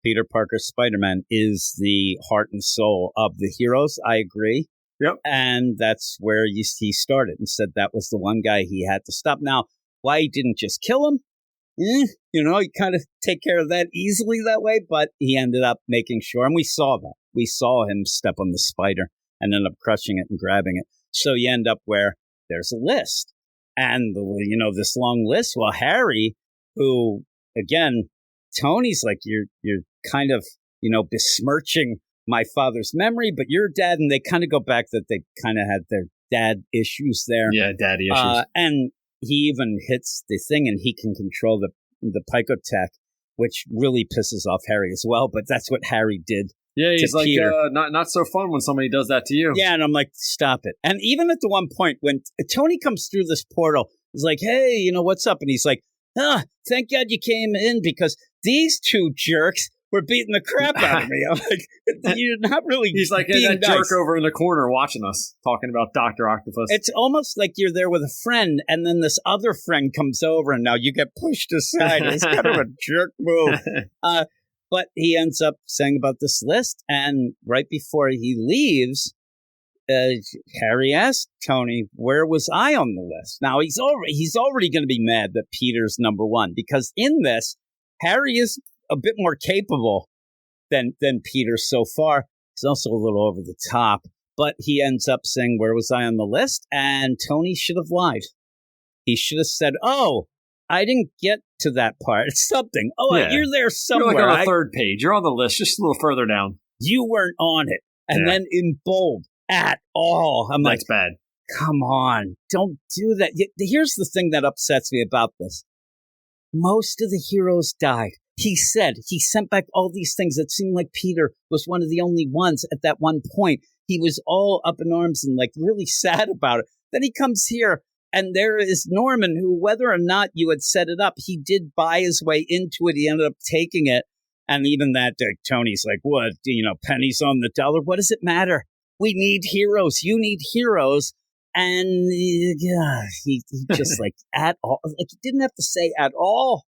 Peter Parker Spider-Man is the heart and soul of the heroes. I agree.
Yep.
And that's where he started and said that was the one guy he had to stop. Now, why he didn't just kill him? He kind of take care of that easily that way, but he ended up making sure, and we saw that. We saw him step on the spider and end up crushing it and grabbing it. So you end up where there's a list. And, this long list, well, Harry, who, again, Tony's like, you're kind of, besmirching my father's memory, but your dad, and they kind of go back that they kind of had their dad issues there.
Yeah, daddy issues.
And he even hits the thing, and he can control the Picotech, which really pisses off Harry as well, but that's what Harry did.
Yeah, he's like, not so fun when somebody does that to you.
Yeah, and I'm like, stop it. And even at the one point when Tony comes through this portal, he's like, hey, what's up? And he's like, thank God you came in because these two jerks were beating the crap out of me. I'm like, you're not really
He's like,
being
that
nice.
jerk over in the corner watching us, talking about Dr. Octopus.
It's almost like you're there with a friend, and then this other friend comes over, and now you get pushed aside. It's kind of a jerk move. But he ends up saying about this list, and right before he leaves, Harry asked Tony, where was I on the list? Now, he's already going to be mad that Peter's number one, because in this, Harry is a bit more capable than Peter so far. He's also a little over the top, but he ends up saying, where was I on the list? And Tony should have lied. He should have said, oh, I didn't get to that part. It's something. Oh, yeah. You're there somewhere.
You're like on the third page. You're on the list, just a little further down.
You weren't on it. And then in bold, at all. I'm
That's bad.
Come on. Don't do that. Here's the thing that upsets me about this. Most of the heroes died. He sent back all these things that seemed like Peter was one of the only ones at that one point. He was all up in arms and like really sad about it. Then he comes here. And there is Norman, who, whether or not you had set it up, he did buy his way into it. He ended up taking it. And even that, Tony's like, what, pennies on the dollar? What does it matter? We need heroes. You need heroes. And he just like, at all. Like, he didn't have to say at all.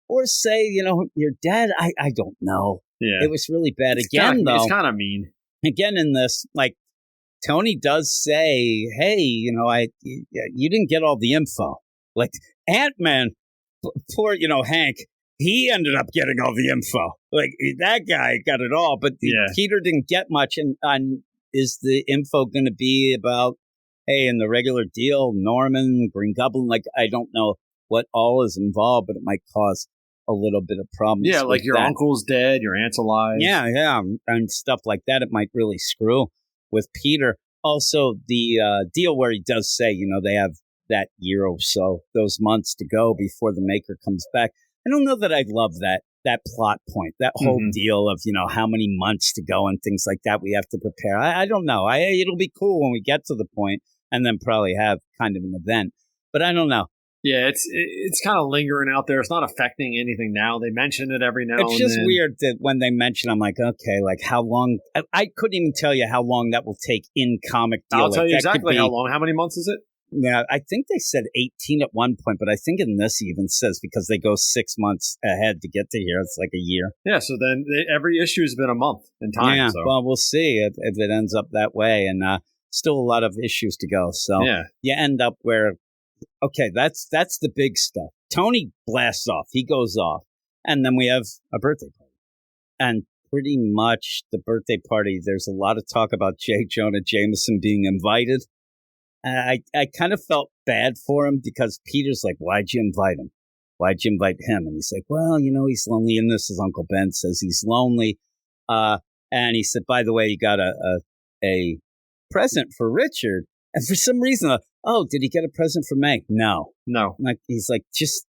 Or say, your dad. I don't know. Yeah. It was really bad. Again, though.
It's kind of mean.
Again, in this, like, Tony does say, hey, you didn't get all the info. Like, Ant-Man, poor, Hank, he ended up getting all the info. Like, that guy got it all, but Peter didn't get much. And is the info going to be about, hey, in the regular deal, Norman, Green Goblin? Like, I don't know what all is involved, but it might cause a little bit of problems.
Yeah, like your uncle's dead, your aunt's alive.
Yeah, and stuff like that. It might really screw with Peter. Also, the deal where he does say, they have that year or so, those months to go before the Maker comes back. I don't know that I love that plot point, that whole deal of, how many months to go and things like that we have to prepare. I don't know. It'll be cool when we get to the point and then probably have kind of an event. But I don't know.
Yeah, it's kind of lingering out there. It's not affecting anything now. They mention it every now and then.
It's just weird that when they mention, I'm like, okay, like how long? I couldn't even tell you how long that will take in comic deal.
I'll tell you
that
exactly how long. How many months is it?
Yeah, I think they said 18 at one point, but I think in this even says because they go 6 months ahead to get to here, it's like a year.
Yeah, so then every issue has been a month in time.
Yeah,
so.
well, we'll see if it ends up that way, and still a lot of issues to go. So you end up where, okay, that's the big stuff. Tony blasts off, he goes off, and then we have a birthday party, and pretty much the birthday party. There's a lot of talk about J. Jonah Jameson being invited. I kind of felt bad for him because Peter's like, why'd you invite him? Why'd you invite him? And he's like, well, he's lonely. And this is Uncle Ben says he's lonely. And he said, by the way, you got a present for Richard. And for some reason, did he get a present for May? No. Like he's like, just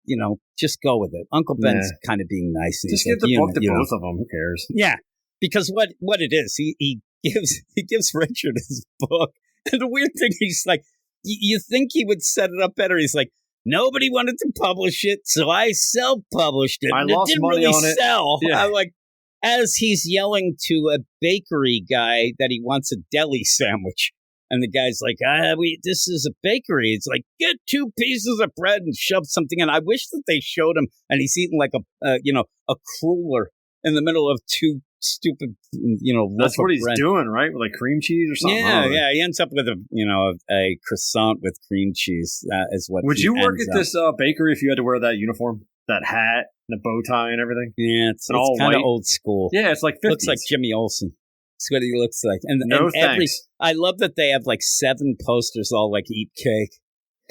go with it. Uncle Ben's kind of being nice.
Just give the book to both of them. Who cares?
Yeah, because what it is, he gives Richard his book. And the weird thing, he's like, you think he would set it up better? He's like, nobody wanted to publish it, so I self-published it.
I lost money on it.
Sell.
Yeah.
I'm like, as he's yelling to a bakery guy that he wants a deli sandwich, and the guy's like, this is a bakery. It's like, get 2 pieces of bread and shove something in. I wish that they showed him, and he's eating like a cruller in the middle of 2 stupid,
that's what he's
bread.
Doing, right? With like cream cheese or something.
Yeah. He ends up with a croissant with cream cheese. Is what.
Would you work at this bakery if you had to wear that uniform, that hat, and the bow tie, and everything?
Yeah, it's kind of old school.
Yeah, it's like 50s.
Looks like Jimmy Olsen. That's what he looks like. And
thanks.
I love that they have like 7 posters all like eat cake.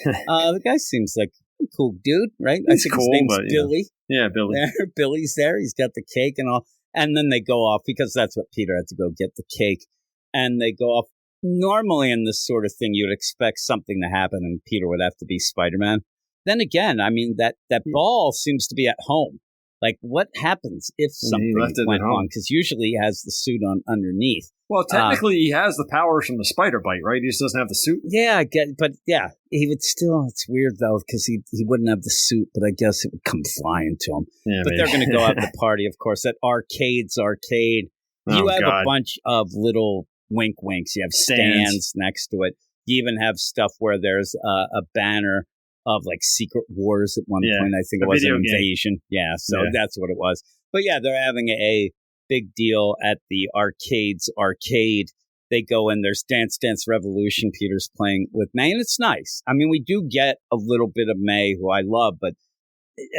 The guy seems like a cool dude, right?
He's
I think
cool,
his name's Billy.
Yeah, Billy.
Billy's there. He's got the cake and all. And then they go off because that's what Peter had to go get the cake. And they go off. Normally in this sort of thing, you would expect something to happen and Peter would have to be Spider-Man. Then again, I mean, that ball seems to be at home. Like, what happens if something went wrong? Because usually he has the suit on underneath.
Well, technically, he has the powers from the spider bite, right? He just doesn't have the suit.
Yeah, I get, but yeah, he would still. It's weird though because he wouldn't have the suit, but I guess it would come flying to him. Yeah, but maybe. They're going to go out to the party, of course. At Arcade's Arcade, you have a bunch of little wink winks. You have stands next to it. You even have stuff where there's a banner of like Secret Wars at one point. I think it was an invasion. Yeah, so that's what it was. But yeah, they're having a big deal at the Arcade's Arcade. They go in, there's Dance Dance Revolution. Peter's playing with May, and it's nice. I mean, we do get a little bit of May, who I love, but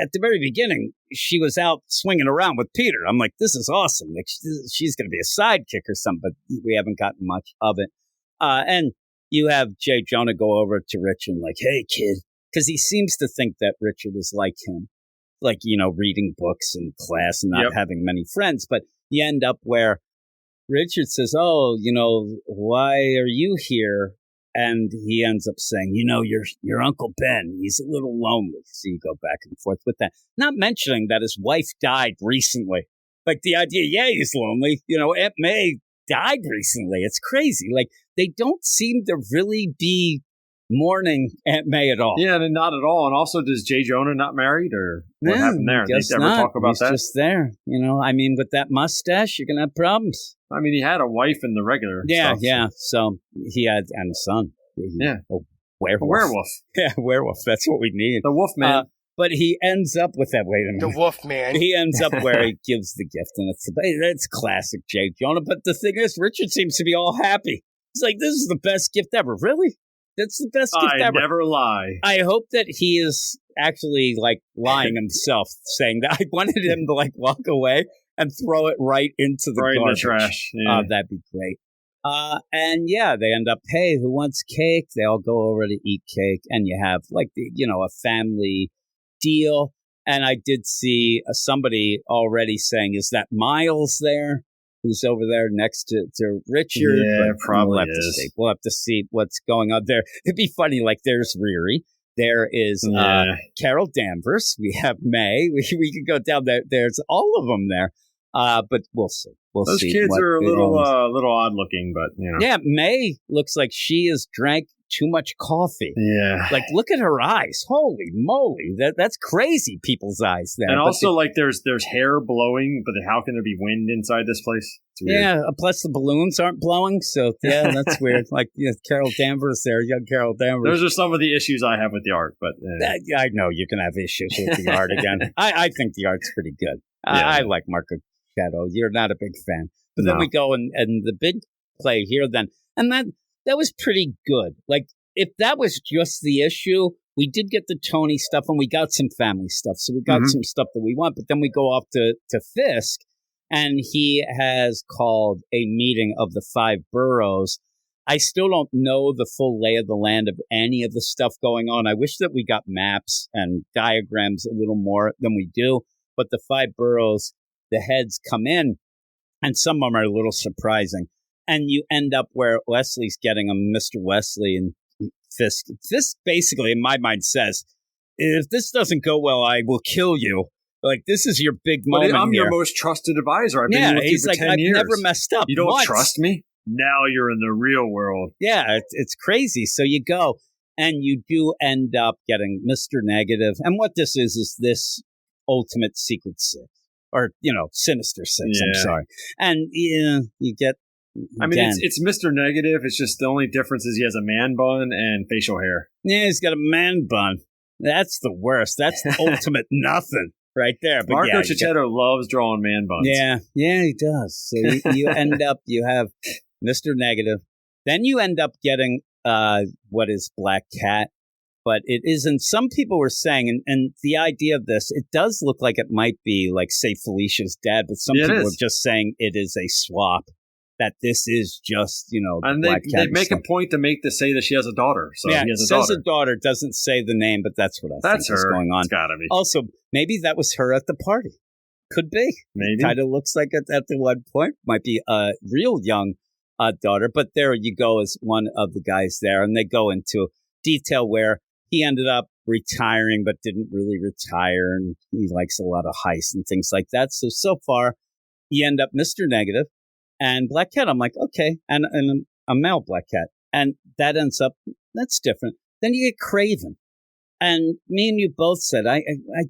at the very beginning, she was out swinging around with Peter. I'm like, this is awesome. Like, she's going to be a sidekick or something, but we haven't gotten much of it. And you have J. Jonah go over to Richard and like, hey, kid, because he seems to think that Richard is like him, like, reading books in class and not having many friends. But you end up where Richard says, oh, why are you here? And he ends up saying, your Uncle Ben, he's a little lonely. So you go back and forth with that. Not mentioning that his wife died recently. Like the idea, he's lonely. Aunt May died recently. It's crazy. Like they don't seem to really be mourning Aunt May at all.
Yeah, not at all. And also, does J. Jonah not married or what happened there? They ever talk about that?
He's just there. I mean, with that mustache, you're going to have problems.
I mean, he had a wife in the regular stuff.
Yeah. So he had, and a son. A werewolf.
A werewolf.
Yeah, werewolf. That's what we need.
The wolf man.
But he ends up with that. Wait a minute.
The wolf man.
He ends up where he gives the gift, and it's classic J. Jonah. But the thing is, Richard seems to be all happy. He's like, this is the best gift ever. Really? That's the best gift ever.
I never lie.
I hope that he is actually like lying himself, saying that I wanted him to like walk away and throw it right into the garbage.
In the trash. Yeah.
That'd be great. And they end up, hey, who wants cake? They all go over to eat cake, and you have like a family deal. And I did see somebody already saying, is that Miles there? Who's over there next to Richard?
Yeah, probably is.
We'll have to see what's going on there. It'd be funny, like there's Riri. There is Carol Danvers. We have May. We could go down there. There's all of them there. But we'll see.
Those kids are a little odd looking, but
Yeah, May looks like she has drank too much coffee.
Yeah.
Like, look at her eyes. Holy moly. That's crazy, people's eyes there.
And also, there's hair blowing, but how can there be wind inside this place? It's weird.
Yeah, plus the balloons aren't blowing, so yeah, that's weird. Like, Carol Danvers there, young Carol Danvers.
Those are some of the issues I have with the art, but...
I know you can have issues with the art again. I think the art's pretty good.
Yeah.
I like Marco Shadow. You're not a big fan. But then we go and the big play here then, and that was pretty good. Like, if that was just the issue, we did get the Tony stuff and we got some family stuff. So we got some stuff that we want, but then we go off to Fisk, and he has called a meeting of the 5 boroughs. I still don't know the full lay of the land of any of the stuff going on. I wish that we got maps and diagrams a little more than we do, but the 5 boroughs, the heads come in, and some of them are a little surprising. And you end up where Wesley's getting a Mr. Wesley and Fisk. Fisk basically, in my mind, says, if this doesn't go well, I will kill you. Like, this is your big moment.
I'm
here.
your most trusted advisor. I've been with you for 10 years.
I've never messed up.
You don't
once.
trust me? Now you're in the real world.
Yeah, it's crazy. So you go, and you do end up getting Mr. Negative. And what this is this Ultimate Secret 6. Or, Sinister 6, I'm sorry. And you get...
I mean, it's Mr. Negative. It's just the only difference is he has a man bun and facial hair.
Yeah, he's got a man bun. That's the worst. That's the ultimate nothing right there. But
Marco Cicchetto loves drawing man buns.
Yeah, he does. So you end up, you have Mr. Negative. Then you end up getting what is Black Cat. But it isn't. Some people were saying, and the idea of this, it does look like it might be like, say, Felicia's dad. But some people are just saying it is a swap. That this is just,
and they make a point to say that she has a daughter. So
yeah,
he has
a daughter. Says a daughter, doesn't say the name, but that's what I think is going on.
It's gotta be.
Also, maybe that was her at the party. Could be.
Maybe.
Kind of looks like it at the one point. Might be a real young daughter. But there you go as one of the guys there. And they go into detail where he ended up retiring, but didn't really retire. And he likes a lot of heists and things like that. So far, you end up Mr. Negative. And Black Cat, I'm like, okay, and a male Black Cat. And that ends up, that's different. Then you get Craven. And me and you both said, I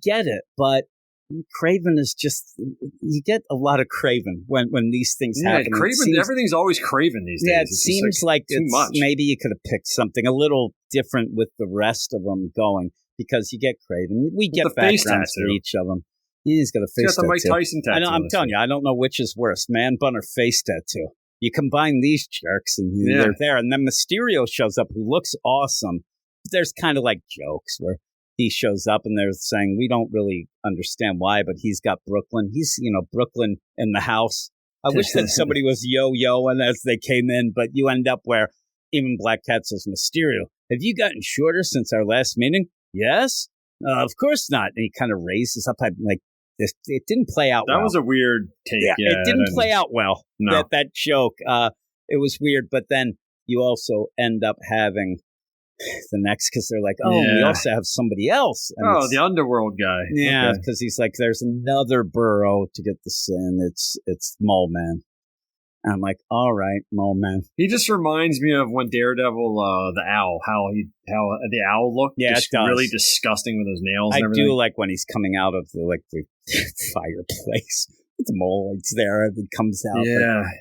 get it, but Craven is just, you get a lot of Craven when these things happen.
Craven, everything's always Craven these days.
Yeah, it seems like
too much.
Maybe you could have picked something a little different with the rest of them going, because you get Craven. We get backgrounds for each of them. He's got a face tattoo.
He's got the Mike Tyson tattoo.
I'm telling you, I don't know which is worse, man bun or face tattoo. You combine these jerks and they're there. And then Mysterio shows up, who looks awesome. There's kind of like jokes where he shows up and they're saying, we don't really understand why, but he's got Brooklyn. He's, Brooklyn in the house. I wish that somebody was yo-yoing as they came in, but you end up where even Black Cat says, Mysterio, have you gotten shorter since our last meeting? Yes? Of course not. And he kind of raises up. I'm like, it didn't play out well.
That was a weird take. Yeah,
it didn't play out well.
No.
That joke. It was weird. But then you also end up having the next, because they're like, we also have somebody else. And
the underworld guy.
Yeah, because he's like, there's another borough to get this in. It's Mole Man. And I'm like, all right, Mole Man.
He just reminds me of when Daredevil, the owl, how the owl looked.
Yeah,
just
it does.
Really disgusting with those nails.
I
and everything.
do like when he's coming out of the fireplace. The mole is there and it comes out.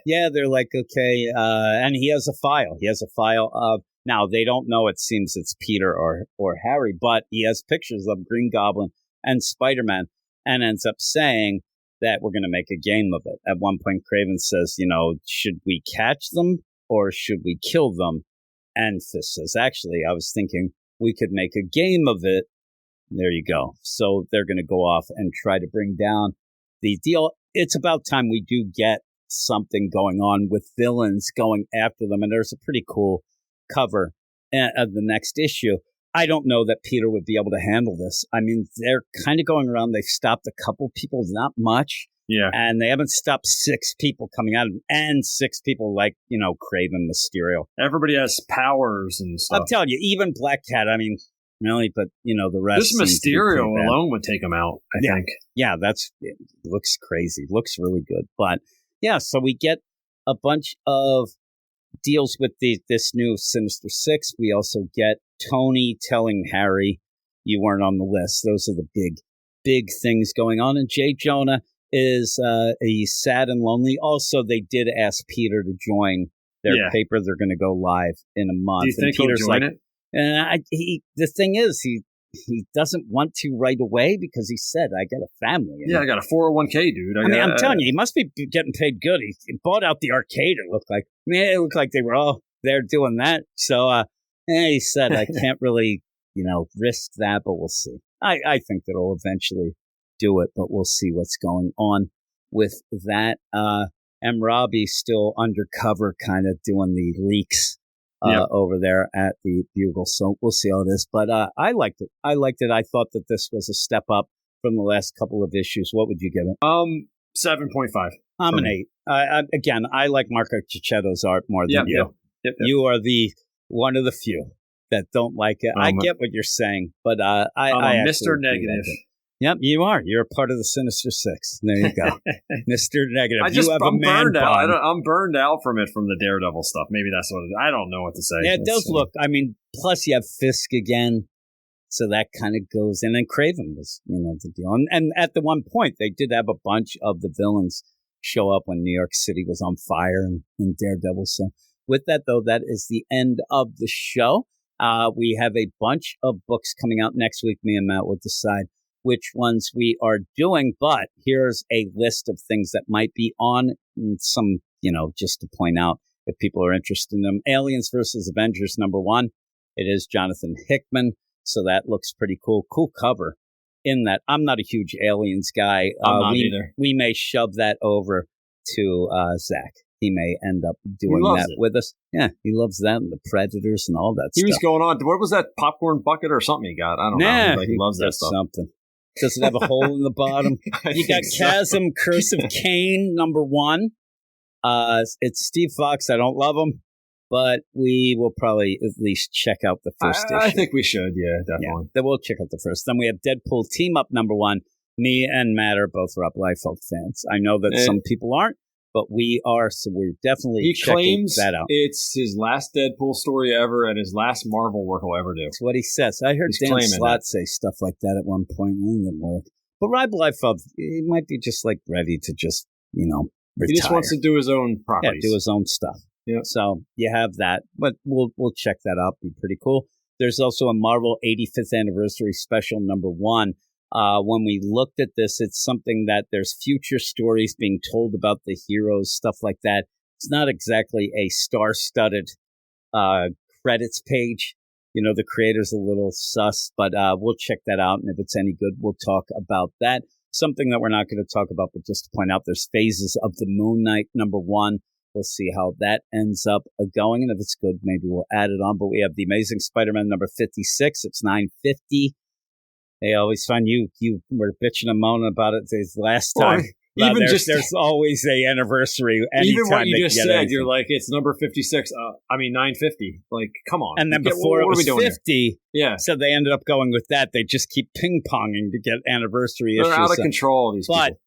Yeah,
they're like, okay, and he has a file. He has a file of. Now they don't know. It seems it's Peter or Harry, but he has pictures of Green Goblin and Spider-Man, and ends up saying that we're going to make a game of it. At one point, Craven says, should we catch them or should we kill them? And Fisk says, actually, I was thinking we could make a game of it. There you go. So they're going to go off and try to bring down the deal. It's about time we do get something going on with villains going after them. And there's a pretty cool cover of the next issue. I don't know that Peter would be able to handle this. I mean, they're kind of going around. They've stopped a couple people, not much.
Yeah.
And they haven't stopped 6 people coming out of them, and 6 people like, Craven, Mysterio.
Everybody has powers and stuff.
I'm telling you, even Black Cat, I mean, really, but, the rest.
This Mysterio alone would take him out, I think.
Yeah, it looks crazy. Looks really good. But, yeah, so we get a bunch of deals with this new Sinister Six. We also get Tony telling Harry, you weren't on the list. Those are the big things going on. And J. Jonah is he's sad and lonely. Also, they did ask Peter to join their paper. They're going to go live in a month.
Do you think
Peter's
he'll join it?
The thing is, he doesn't want to right away because he said, I got a family.
I got a 401k, dude.
I'm telling you, he must be getting paid good. He bought out the arcade, it looked like. It looked like they were all there doing that. So he said, I can't really, risk that, but we'll see. I think that he'll eventually do it, but we'll see what's going on with that. M. Robbie's still undercover, kind of doing the leaks over there at the Bugle. So we'll see how it is. But I liked it. I thought that this was a step up from the last couple of issues. What would you give it?
7.5.
I'm an 8. Again, I like Marco Cicchetto's art more than you.
Yep.
You are the one of the few that don't like it. I get what you're saying, but I
Mr. Negative.
Yep, you are. You're a part of the Sinister Six. There you go. Mr. Negative.
I'm burned out. I'm burned out from the Daredevil stuff. Maybe that's what it is. I don't know what to say.
Yeah, it does look. I mean, plus you have Fisk again. So that kind of goes in. And Kraven was, the deal. And at the one point, they did have a bunch of the villains show up when New York City was on fire in Daredevil. So with that, though, that is the end of the show. We have a bunch of books coming out next week. Me and Matt will decide which ones we are doing. But here's a list of things that might be on some, just to point out if people are interested in them. Aliens versus Avengers #1. It is Jonathan Hickman. So that looks pretty cool. Cool cover in that. I'm not a huge Aliens guy.
I'm not either.
We may shove that over to Zach. He may end up doing that with us. Yeah, he loves that and the Predators and all that stuff.
He was going on. What was that popcorn bucket or something he got? I don't know. He loves that stuff.
Something. Does it have a hole in the bottom? You got Chasm, Curse of Cain, #1. It's Steve Fox. I don't love him. But we will probably at least check out the first issue.
I think we should, definitely.
Yeah, then we'll check out the first. Then we have Deadpool Team Up #1. Me and Matt are both Rob Liefeld fans. I know that some people aren't, but we are, so we're definitely checking that out.
It's his last Deadpool story ever and his last Marvel work he'll ever do.
That's what he says. I heard Dan Slott say stuff like that at one point. It didn't work. But Rob Liefeld, he might be just ready to just, retire.
He just wants to do his own properties.
Yeah, do his own stuff.
Yeah.
So you have that, but we'll check that out. Be pretty cool. There's also a Marvel 85th anniversary special #1. When we looked at this, it's something that there's future stories being told about the heroes, stuff like that. It's not exactly a star-studded credits page. The creator's a little sus, but we'll check that out. And if it's any good, we'll talk about that. Something that we're not going to talk about, but just to point out, there's Phases of the Moon Knight #1. We'll see how that ends up going. And if it's good, maybe we'll add it on. But we have The Amazing Spider-Man #56. It's $9.50. They always find you were bitching and moaning about it this last time. There's always a anniversary.
Even what you just said, anything. You're like, it's #56. $9.50. Like, come on.
And then before it was 50.
Yeah.
So they ended up going with that. They just keep ping-ponging to get anniversary issues.
They're out of control, these people.
But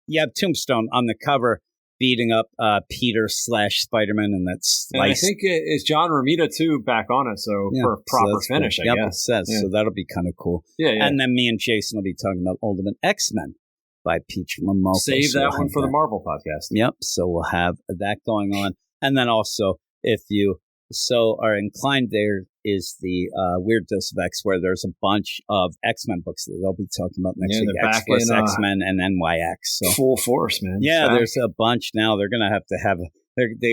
you have Tombstone on the cover, beating up Peter /Spider-Man, and that's
and I think it's John Romita too back on it, so for a proper finish,
cool.
I guess.
It says. Yeah. So that'll be kind of cool.
Yeah.
And then me and Jason will be talking about Ultimate X-Men by Peach Momoko.
Save that one for the Marvel podcast.
Yep. So we'll have that going on. And then also, if you are inclined, there is the Weird Dose of X, where there's a bunch of X-Men books that they'll be talking about next week. X-Force, X-Men, and NYX. So
full force, man.
Yeah, there's a bunch now. They're going to have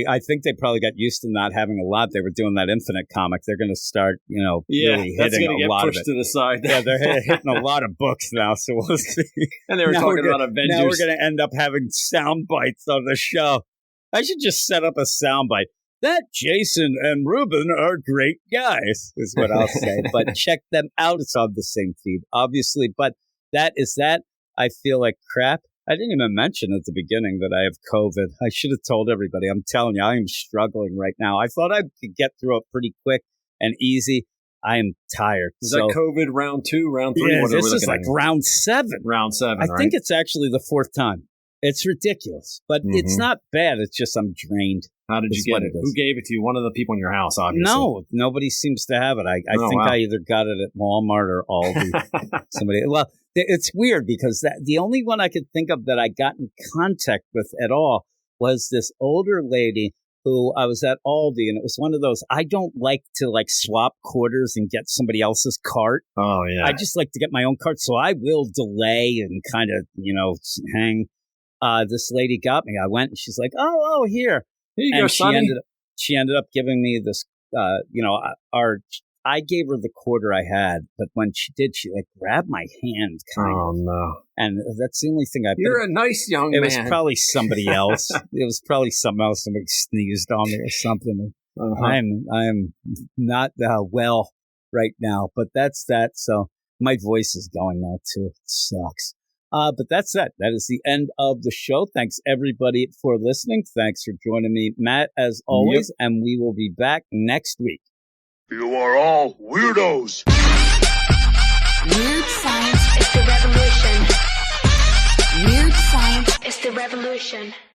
I think they probably got used to not having a lot. They were doing that Infinite comic. They're going to start, really hitting a lot of it.
Pushed to the side.
Yeah, they're hitting a lot of books now, so we'll see.
And they were talking about Avengers.
Now we're going to end up having sound bites on the show. I should just set up a sound bite. That Jason and Ruben are great guys, is what I'll say. But check them out. It's on the same feed, obviously. But that is that. I feel like crap. I didn't even mention at the beginning that I have COVID. I should have told everybody. I'm telling you, I am struggling right now. I thought I could get through it pretty quick and easy. I am tired.
Is that COVID round 2, round 3?
Yeah, this is like round 7.
Round 7,
I think it's actually the 4th time. It's ridiculous, but it's not bad. It's just I'm drained.
How did you get it? Who gave it to you? One of the people in your house, obviously.
No, nobody seems to have it. I think I either got it at Walmart or Aldi. Somebody. Well, it's weird because the only one I could think of that I got in contact with at all was this older lady who I was at Aldi, and it was one of those, I don't like to swap quarters and get somebody else's cart.
Oh, yeah.
I just like to get my own cart, so I will delay and kind of, hang. This lady got me. I went and she's like, oh, here.
Here you go, Sonny.
She ended up giving me this, I gave her the quarter I had, but when she did, she grabbed my hand.
Oh, no.
And that's the only thing
You're a nice young man.
It was probably somebody else. Somebody sneezed on me or something. Uh-huh. I'm not well right now, but that's that. So my voice is going now too. It sucks. But that's that. That is the end of the show. Thanks everybody for listening. Thanks for joining me, Matt, as always. Yep. And we will be back next week.
You are all weirdos.
Weird science is the revolution. Weird science is the revolution.